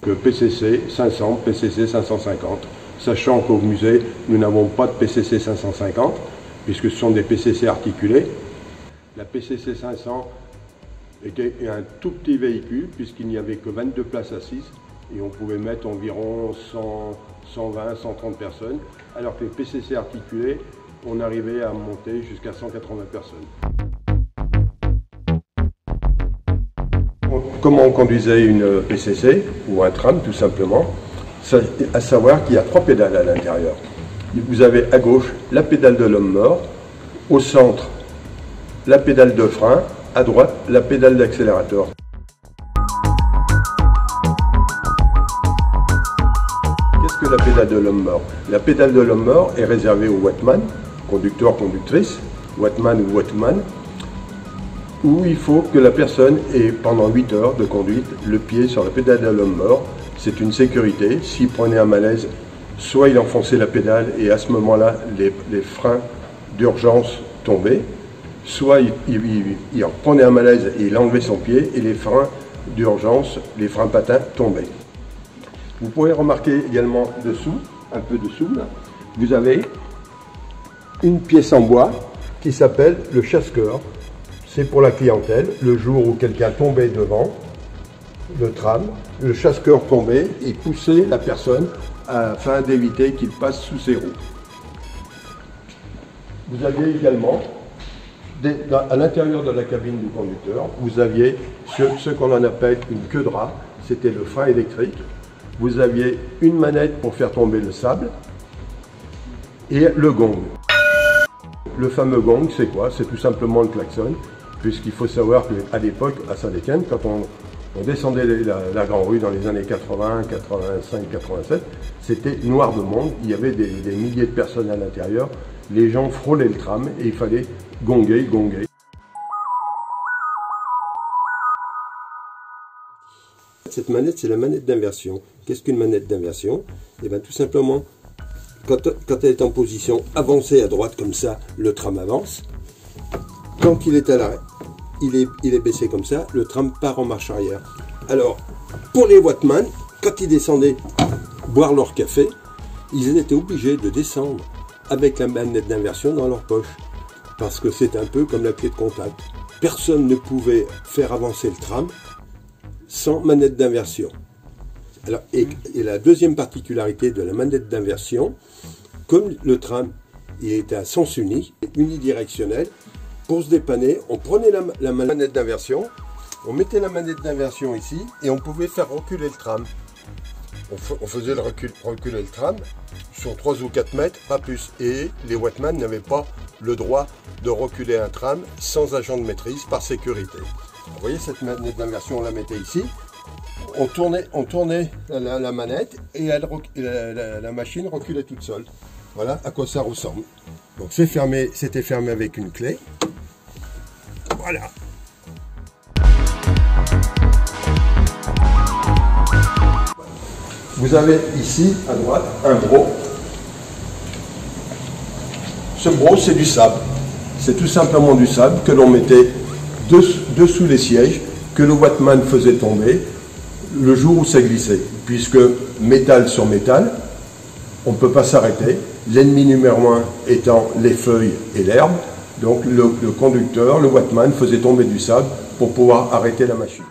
Que PCC 500, PCC 550, sachant qu'au musée, nous n'avons pas de PCC 550, puisque ce sont des PCC articulés. La PCC 500 était un tout petit véhicule, puisqu'il n'y avait que 22 places assises, et on pouvait mettre environ 100, 120, 130 personnes, alors que les PCC articulés, on arrivait à monter jusqu'à 180 personnes. Comment on conduisait une PCC, ou un tram tout simplement, à savoir qu'il y a 3 pédales à l'intérieur. Vous avez à gauche la pédale de l'homme mort, au centre la pédale de frein, à droite la pédale d'accélérateur. Qu'est-ce que la pédale de l'homme mort? La pédale de l'homme mort est réservée au wattman, conducteur, conductrice, wattman ou wattwoman, où il faut que la personne ait pendant 8 heures de conduite le pied sur la pédale de l'homme mort. C'est une sécurité. S'il prenait un malaise, soit il enfonçait la pédale et à ce moment-là, les freins d'urgence tombaient, soit il prenait un malaise et il enlevait son pied et les freins d'urgence, les freins patins tombaient. Vous pouvez remarquer également dessous, un peu dessous, là, vous avez une pièce en bois qui s'appelle le chasse-cœur. C'est pour la clientèle, le jour où quelqu'un tombait devant le tram, le chasse-cœur tombait et poussait la personne afin d'éviter qu'il passe sous ses roues. Vous aviez également, à l'intérieur de la cabine du conducteur, vous aviez ce qu'on en appelle une queue de rat, c'était le frein électrique. Vous aviez une manette pour faire tomber le sable et le gong. Le fameux gong, c'est quoi? C'est tout simplement le klaxon. Puisqu'il faut savoir qu'à l'époque, à Saint-Étienne, quand on descendait la Grande Rue dans les années 80, 85, 87, c'était noir de monde, il y avait des milliers de personnes à l'intérieur, les gens frôlaient le tram et il fallait gonger. Cette manette, c'est la manette d'inversion. Qu'est-ce qu'une manette d'inversion? Eh bien, tout simplement, quand elle est en position avancée à droite comme ça, le tram avance. Quand il est à l'arrêt, il est baissé comme ça, le tram part en marche arrière. Alors, pour les wattman, quand ils descendaient boire leur café, ils étaient obligés de descendre avec la manette d'inversion dans leur poche. Parce que c'est un peu comme la clé de contact. Personne ne pouvait faire avancer le tram sans manette d'inversion. Alors, et la deuxième particularité de la manette d'inversion, comme le tram il était à sens unique, unidirectionnel, pour se dépanner, on prenait la manette d'inversion, on mettait la manette d'inversion ici et on pouvait faire reculer le tram. On faisait reculer le tram sur 3 ou 4 mètres, pas plus. Et les wattman n'avaient pas le droit de reculer un tram sans agent de maîtrise par sécurité. Vous voyez cette manette d'inversion, on la mettait ici. On tournait la manette et la machine reculait toute seule. Voilà à quoi ça ressemble. Donc c'est fermé, c'était fermé avec une clé. Voilà. Vous avez ici à droite un broc. Ce broc, c'est du sable. C'est tout simplement du sable que l'on mettait dessous les sièges, que le wattman faisait tomber le jour où ça glissait. Puisque métal sur métal, on ne peut pas s'arrêter. L'ennemi numéro 1 étant les feuilles et l'herbe. Donc le conducteur, le wattman, faisait tomber du sable pour pouvoir arrêter la machine.